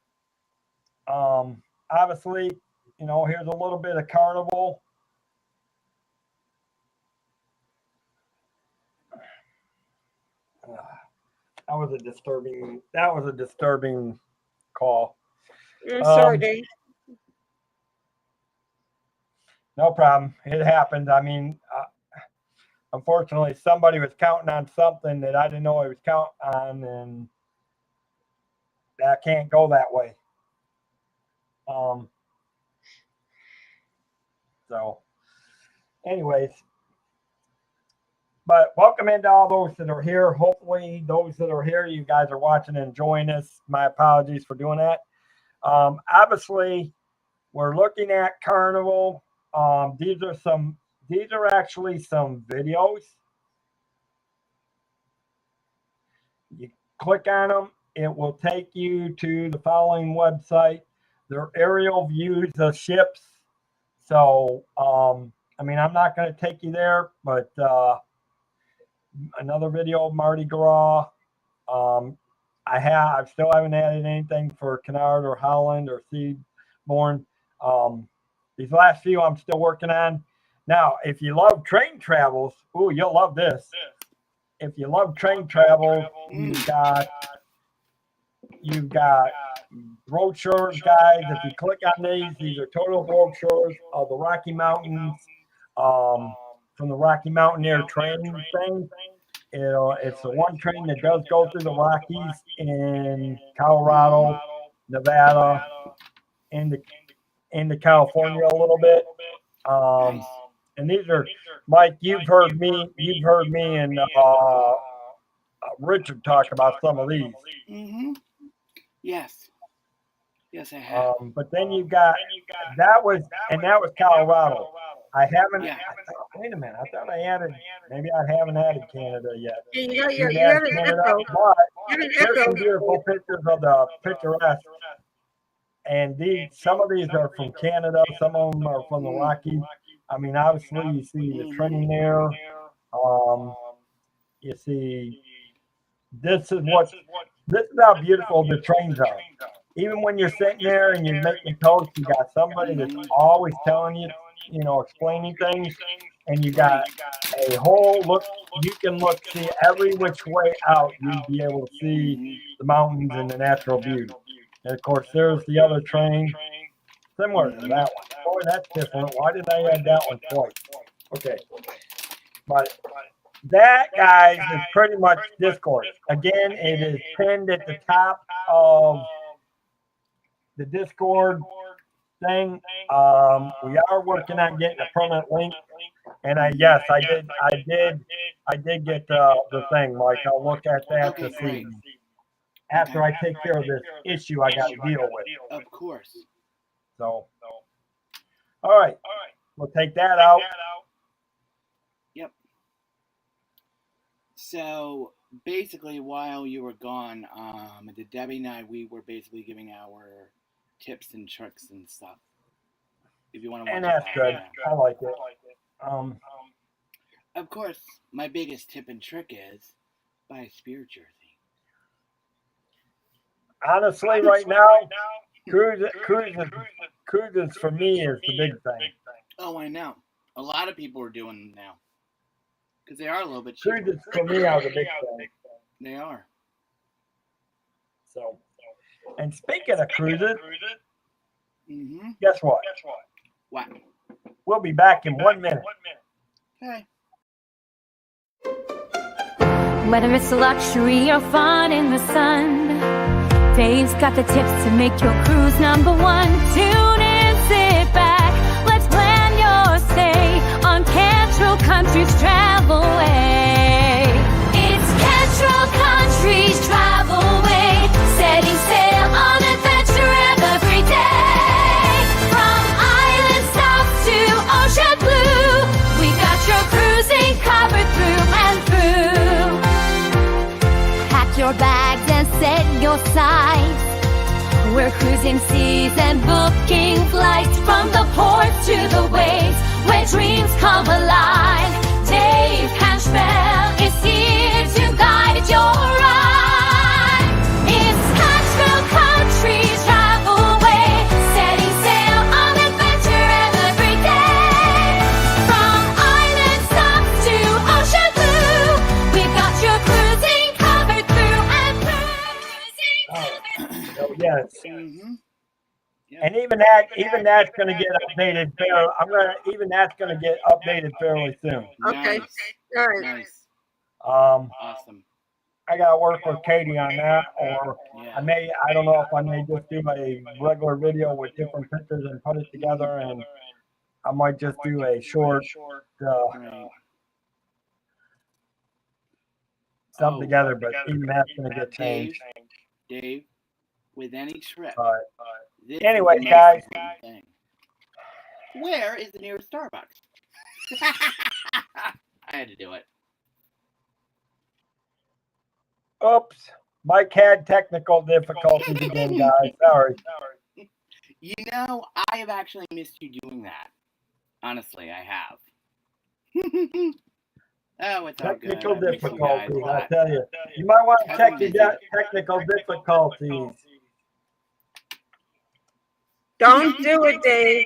A: Obviously, here's a little bit of Carnival. That was a disturbing call.
C: I'm sorry, Dave.
A: No problem. It happened. I mean, unfortunately, somebody was counting on something that I didn't know I was counting on, and that can't go that way. So, anyways, but welcome into all those that are here. Hopefully, those that are here, you guys are watching and enjoying this. My apologies for doing that. Obviously, we're looking at Carnival. These are actually some videos. You click on them, it will take you to the following website. They're aerial views of ships. So, I mean, I'm not going to take you there, but another video of Mardi Gras. I still haven't added anything for Canard or Holland or Seabourn. These last few I'm still working on. Now, if you love train travels, you'll love this. If you love train travel, you've got brochures, guys. If you click on these are total brochures of the Rocky Mountains, from the Rocky Mountaineer train thing. It's the one train that does go through the Rockies in Colorado, Nevada, into California a little bit. And these are, Mike, you've heard me and Richard talk about some of these.
B: Mm-hmm. Yes, I have.
A: But then you got that was Colorado. I haven't. Wait a minute. I thought I added. Maybe I haven't added Canada yet.
C: You haven't Canada,
A: here's some beautiful pictures of the picturesque. And some of these are from Canada. Some of them are from the Rockies. I mean, obviously, you see the train there. You see, this is how beautiful the trains are. Even when you're sitting there and you're making toast, you got somebody that's always telling you, explaining things, and you got a whole look. You can see every which way out. You'd be able to see the mountains and the natural beauty. And of course, there's the other train, similar to that one. Boy, that's different. Why did I add that one twice? Okay. But that, guys, is pretty much Discord. Again, it is pinned at the top of the Discord thing. We are working on getting a permanent link, and I did get the thing, Mike. I'll look at that
B: Okay,
A: to see
B: great.
A: after I take care of this issue I got to deal with.
B: Of course.
A: So, all right, we'll take that out.
B: Yep. So basically, while you were gone, Debbie and I, we were basically giving our tips and tricks and stuff. If you want to watch
A: And that's good.
B: Yeah.
A: I like it.
B: Of course, my biggest tip and trick is buy a Spirit jersey.
A: Honestly, right now, cruises for me is the big thing.
B: Oh, I know. A lot of people are doing them now because they are a little bit cheaper.
A: Cruises for me are the big thing.
B: They are.
A: So, and speaking of cruises,
B: Mm-hmm.
A: guess what?
B: What?
A: We'll be back in 1 minute.
B: Okay.
D: Whether it's luxury or fun in the sun, Dave's got the tips to make your cruise number one. Tune in, sit back, let's plan your stay on Cantrell Country's Travel Way. It's Cantrell Country's Travel Way, setting sail on adventure every day. From island south to ocean blue, we got your cruising covered through and through. Pack your bags and set your sights. We're cruising seas and booking flights from the ports to the waves where dreams come alive. Dave Cantrell is here to guide your ride. It's Cantrell Country's Travel Way, setting sail on adventure every day. From island stops to ocean blue, we've got your cruising covered through and through.
A: So, yes.
B: Mm-hmm. Yep.
A: And even that's going to get updated. That's going to get updated fairly soon.
C: Okay.
B: Nice.
C: All right.
B: Nice. Awesome.
A: I got to work with Katie on that, or
B: Yeah.
A: I don't know if I may just do a regular video with different pictures and put it together, and I might just do a short
B: Right.
A: something together, but even that's going to get changed.
B: Dave, with any trip.
A: But
B: this is
A: anyway,
B: the most
A: guys.
B: important thing. Where is the nearest Starbucks? I had to do it.
A: Oops, Mike had technical difficulties again, guys. Sorry.
B: You know, I have actually missed you doing that. Honestly, I have. Oh, it's all good.
A: Technical
B: I miss you guys a
A: difficulties, I
B: lot.
A: tell you. You might want to check your technical difficulties.
C: Don't do it, Dave.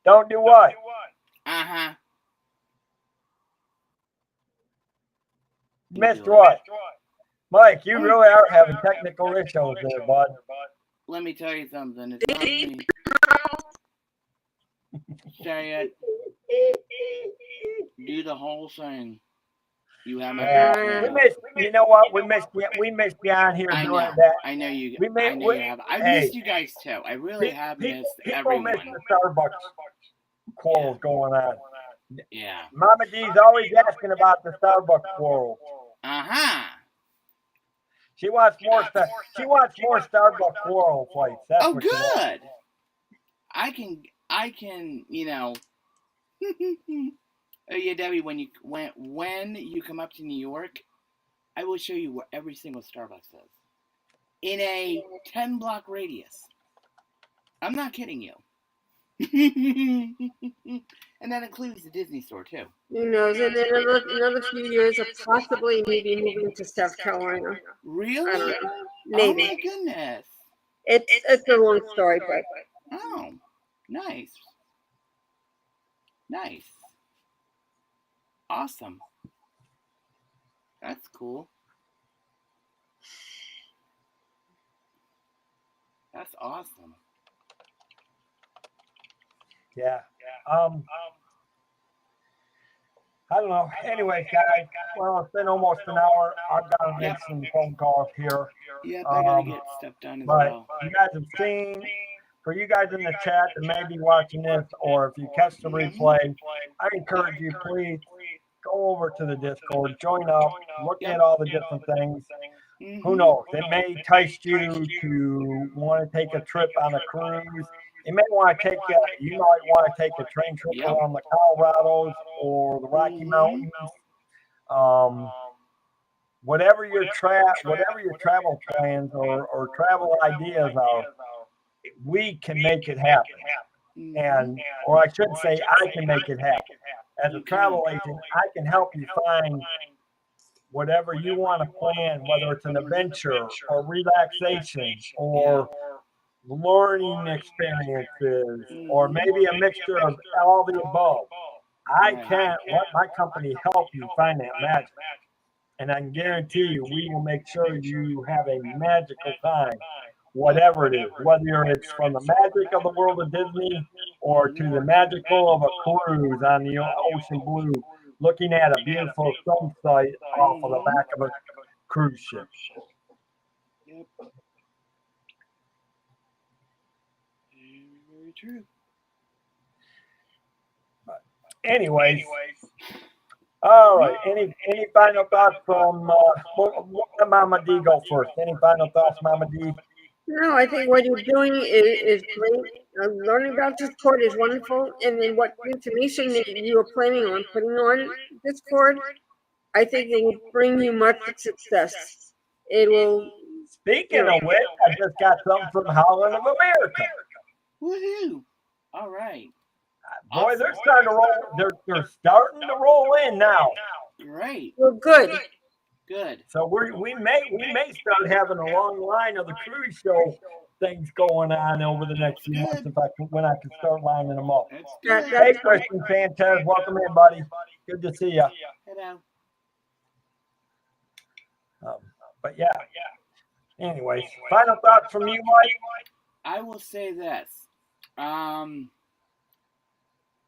A: Don't do what?
B: Uh-huh.
A: Missed what? Mike, you really are having technical issues there, bud.
B: Let me tell you something. It's not me. Say it. Do the whole thing. You have my
A: We missed. You know what? We missed you on here
B: I
A: doing
B: know.
A: that.
B: I know you.
A: We may-
B: I know
A: we-
B: you have. I
A: hey.
B: missed you guys too. I really have missed
A: People
B: everyone.
A: miss the Starbucks quarrels going on.
B: Yeah.
A: Mama D's always asking about the Starbucks quarrels.
B: Uh-huh.
A: She wants more stuff. She wants more Starbucks quarrel fights. That's
B: Oh,
A: what she wants.
B: good. I can, you know. Oh yeah, Debbie. When you come up to New York, I will show you where every single Starbucks is in a 10-block radius. I'm not kidding you. And that includes the Disney store too.
C: Who knows? And then another few years of possibly maybe moving to South Carolina.
B: Really?
C: I don't know.
B: Oh
C: Maybe.
B: my goodness.
C: It's a long story, but
B: Oh, nice. Nice. Awesome. That's cool. That's awesome.
A: Yeah. I don't know. Anyways, guys, well, it's been almost an hour. I've got to make some phone calls here.
B: Yep, I gotta get stuff done as
A: But
B: well.
A: you guys have seen, for you guys in the chat that may be watching this, or if you catch the replay, I encourage you, please go over to the Discord, join up, look at all the different things. Who knows? It may entice you to want to take a trip on a cruise. You may want to you might want to take a train trip around the Colorados or the Rocky Mountains. Whatever your travel plans or travel ideas are, we can make it happen. Or I should say, I can make it happen. As a travel agent, I can help you find whatever you want to plan, whether it's an adventure or relaxation or learning experiences, or maybe a mixture of all the above. I can't let my company help you find that magic. And I can guarantee you, we will make sure you have a magical time, whatever it is, whether it's from the magic of the world of Disney or to the magical of a cruise on the ocean blue, looking at a beautiful sunset off of the back of a cruise ship.
B: Yep. Very true.
A: Anyways, all right. Any final thoughts from Mama D? Go first. Any final thoughts, Mama D?
C: No, I think what you're doing is great. Learning about Discord is wonderful, and then what information that you are planning on putting on Discord, I think it will bring you much success. It will.
A: Speaking of which, I just got something from Holland of America.
B: Woohoo! All right.
A: Boy, they're starting to roll. They're starting to roll in now.
B: Great.
C: Well, good.
B: Good.
A: So we may start having a long line of the cruise show things going on over the next few months when I can start lining them up. Hey, Christian Sanchez, welcome in, buddy. Good to see you.
B: Hello.
A: But yeah. Anyways, final thoughts from you, Mike?
B: I will say this.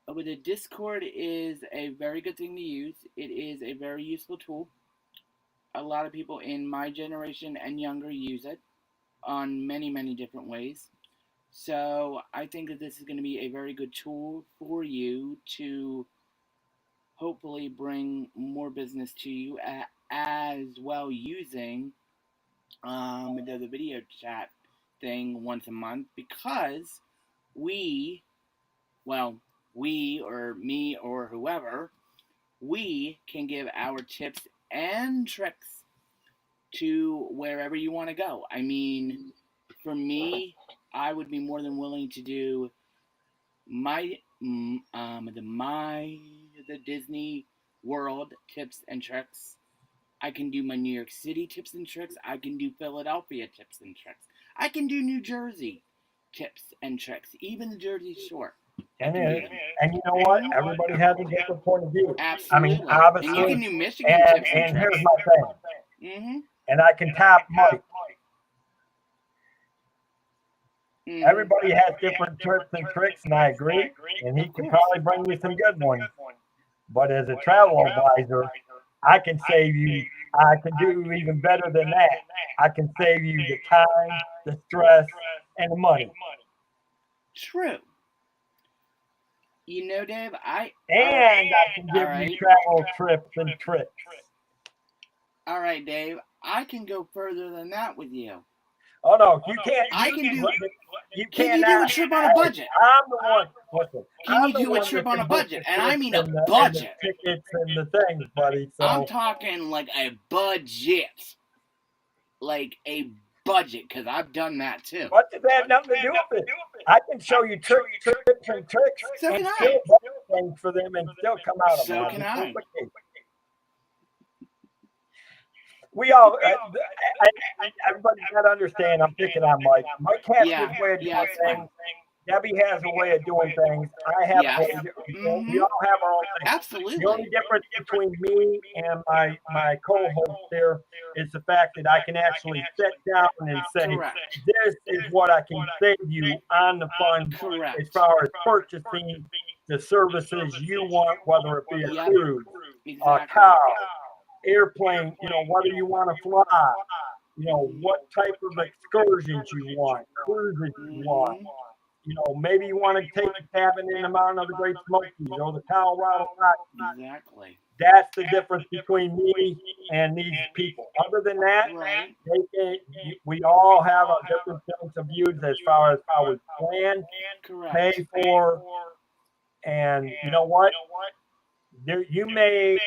B: With the Discord is a very good thing to use. It is a very useful tool. A lot of people in my generation and younger use it on many, many different ways. So I think that this is going to be a very good tool for you to hopefully bring more business to you as well, using the video chat thing once a month, because we or me or whoever, we can give our tips and tricks to wherever you want to go. I mean, for me, I would be more than willing to do the Disney World tips and tricks. I can do my New York City tips and tricks. I can do Philadelphia tips and tricks. I can do New Jersey tips and tricks, even the Jersey Shore.
A: And you know what? Everybody has a different point of view.
B: Absolutely.
A: I mean, obviously.
B: And you can do Michigan tips and tricks.
A: Here's my thing.
B: Mm-hmm.
A: And I can tap Mike.
B: Mm-hmm.
A: Everybody has different tips and tricks, and I agree. And he can probably bring you some good ones. But as a travel advisor, I can save you. I can do even better than that. I can save you the time, the stress, and the money.
B: True. You know, Dave, I
A: can give you travel trips and tricks.
B: All right, Dave, I can go further than that with you.
A: Oh no, you can't.
B: Can you do a trip on a budget?
A: I'm the one. Listen,
B: can you do a trip on a budget? And I mean a budget.
A: The tickets and the things, buddy. So
B: I'm talking like a budget, because I've done that too.
A: What does that have nothing to do with it? I can show you tricks and tricks and still things for them and still come out of them.
B: So can I.
A: We all, everybody's got to understand, I'm picking on Mike. Mike has his way of doing things. Debbie has a way of doing things. I have a way of doing things. We all have our own things.
B: Absolutely.
A: The only difference between me and my co-host there is the fact that I can actually sit down and say, this is what I can save you on the fund as far as purchasing the services you want, whether it be a cruise,
B: Exactly.
A: car, airplane, whether you want to fly, what type of excursions you want, cruises you want. Maybe you want to take a cabin in the mountain of the Great Smokies or the Colorado Rockies.
B: Exactly.
A: That's the difference between me and these people. Other than that,
B: Right.
A: we all have our different points of views as far as how we plan,
B: Correct.
A: pay for, and you know what? You may,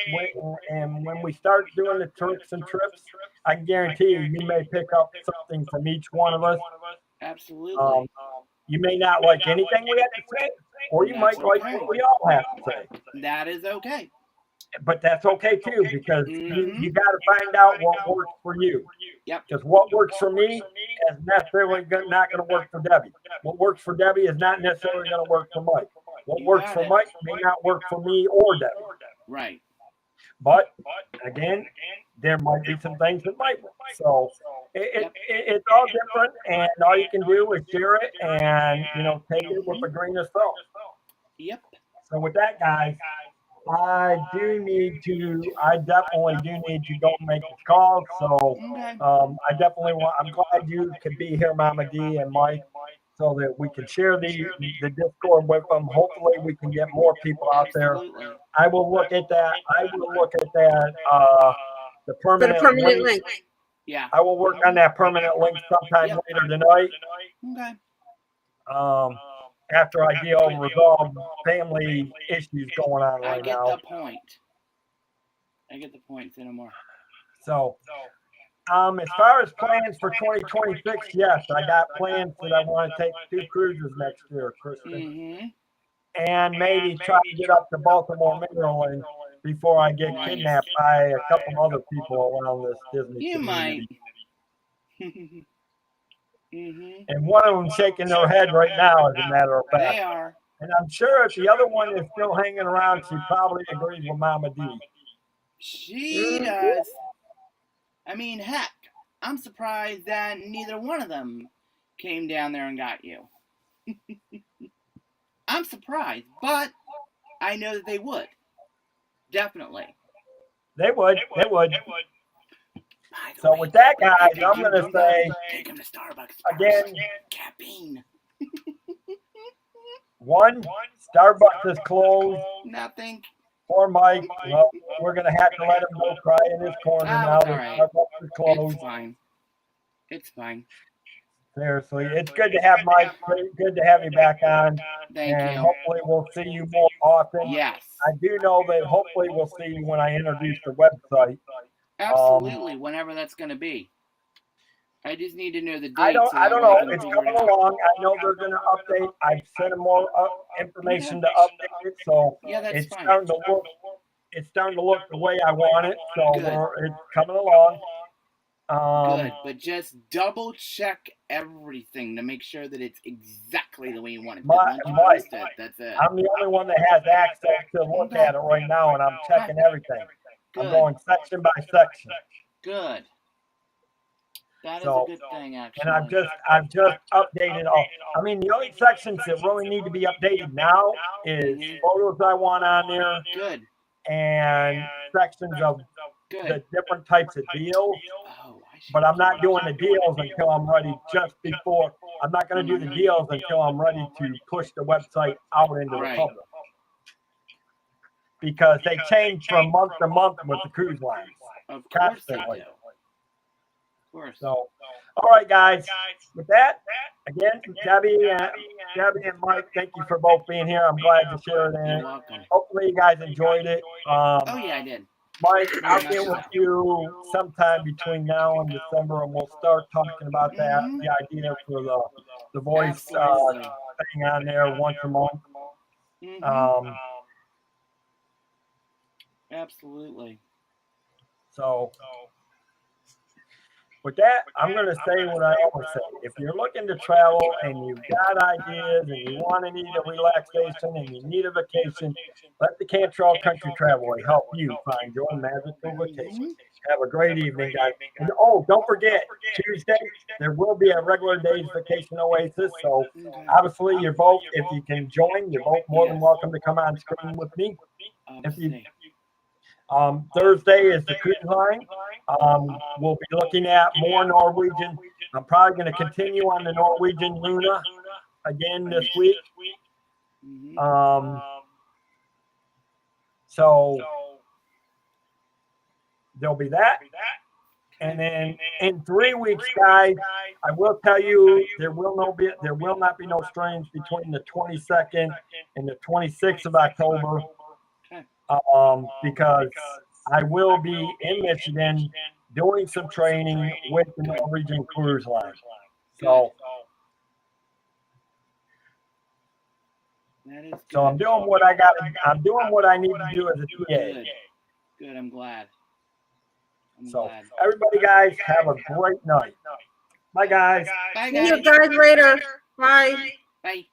A: and when we start doing the tricks and trips, I guarantee you may pick up something from each one of us.
B: Absolutely.
A: You may not like anything we have to say, or you might like what we all have to say.
B: That is okay.
A: But that's okay too, because you got to find out what works for you.
B: Yep.
A: Because what works for me is necessarily not going to work for Debbie. What works for Debbie is not necessarily going to work for Mike. What works for Mike may not work for me or Debbie.
B: Right.
A: But again, there might be some things that might work. So it's all different, and all you can do is share it and take it with a grain of salt.
B: Yep.
A: So with that, guys, I definitely do need to go make this call. So I definitely I'm glad you could be here, Mama D and Mike, so that we can share the Discord with them. Hopefully we can get more people out there.
B: Absolutely.
A: I will look at that. The permanent
C: link.
B: Yeah.
A: I will work on that permanent link sometime later tonight.
B: Okay.
A: After I resolve family issues going on right now.
B: I get the point, Cinnamore.
A: So, as far as plans for 2026, yes, I got plans that I want to take 2 cruises next year, Kristen. And maybe try to get up to Baltimore, Maryland before I get kidnapped by a couple other people around this Disney community.
B: You might.
A: And one of them shaking their head right now, as a matter of fact.
B: They are.
A: And I'm sure if the other one is still hanging around, she probably agrees with Mama D.
B: She does. I mean, heck, I'm surprised that neither one of them came down there and got you. I'm surprised, but I know that they would. Definitely.
A: They would. So with that, guys, I'm going to say,
B: take him to Starbucks
A: again,
B: caffeine.
A: One, Starbucks is closed.
B: Nothing.
A: Poor Mike. Well, we're going to have to let him go cry in his corner now that Starbucks is closed.
B: It's fine.
A: Seriously, it's good to have Mike. Good to have you back on.
B: Thank you.
A: Hopefully we'll see you more often.
B: Yes.
A: I do know that hopefully we'll see you when I introduce the website.
B: Absolutely, whenever that's going to be. I just need to know the date.
A: I don't know. It's coming along. I know they're going to update. I've sent them more information to update it, so
B: that's
A: it's
B: fine.
A: starting to look the way I want it. So it's coming along.
B: Good, but just double check everything to make sure that it's exactly the way you want it.
A: Mike,
B: that's it.
A: I'm the only one that has access to look at it right now, and I'm checking everything.
B: Good.
A: I'm going section by section.
B: Good. That is a good thing, actually.
A: And I've just updated all. I mean, the only sections that really need to be updated now is photos I want on there.
B: Good.
A: And sections of the different types of deals. But I'm not doing the deals until I'm ready. I'm not going to do the deals until I'm ready to push the website out into the public. Because they change from month to month with the cruise lines. Constantly.
B: Of course.
A: So, all right, guys. With that, again, Debbie and Mike, thank you for both being here. I'm glad to share it in.
B: You're welcome.
A: Hopefully, you guys enjoyed it.
B: Oh yeah, I did.
A: Mike, I'll get with you sometime between now and December, and we'll start talking about that. The idea for the voice thing on there once a month.
B: Absolutely.
A: So, with that, I'm going to say what I always say. If you're looking to travel and you've got ideas and you need a relaxation and you need a vacation, let the Cantrell Country Travelway help you find your magical vacation. Have a great evening, guys. And don't forget, Tuesday, there will be a regular day's vacation Oasis. So, obviously, you're both, if you can join, you're both more than welcome to come on screen with me. Thursday is the cruise line. We'll be looking at more Norwegian. I'm probably going to continue on the Norwegian Luna again this week. So there'll be that. And then in 3 weeks, guys, I will tell you there will not be no streams between the 22nd and the 26th of October, because I will be in Michigan doing some training with the Norwegian Cruise Line. So I'm doing what I got. I'm doing what I need to do as a TA.
B: Good. I'm glad.
A: Everybody, guys, have a great night. Bye, guys.
B: Bye,
C: See you
B: guys.
C: guys later. Bye.
B: Bye.